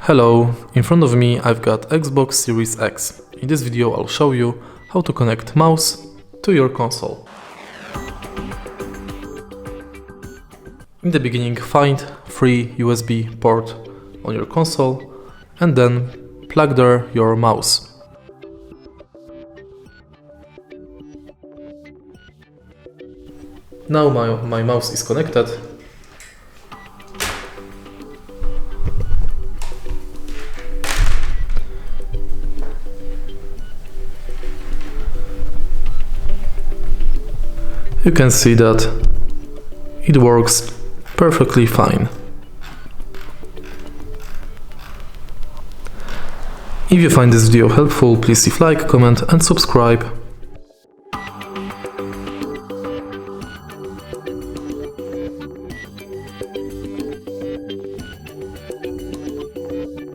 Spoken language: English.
Hello, in front of me I've got Xbox Series X. In this video I'll show you how to connect mouse to your console. In the beginning, find free USB port on your console and then plug there your mouse. Now my mouse is connected. You can see that it works perfectly fine. If you find this video helpful, please leave like, comment and subscribe.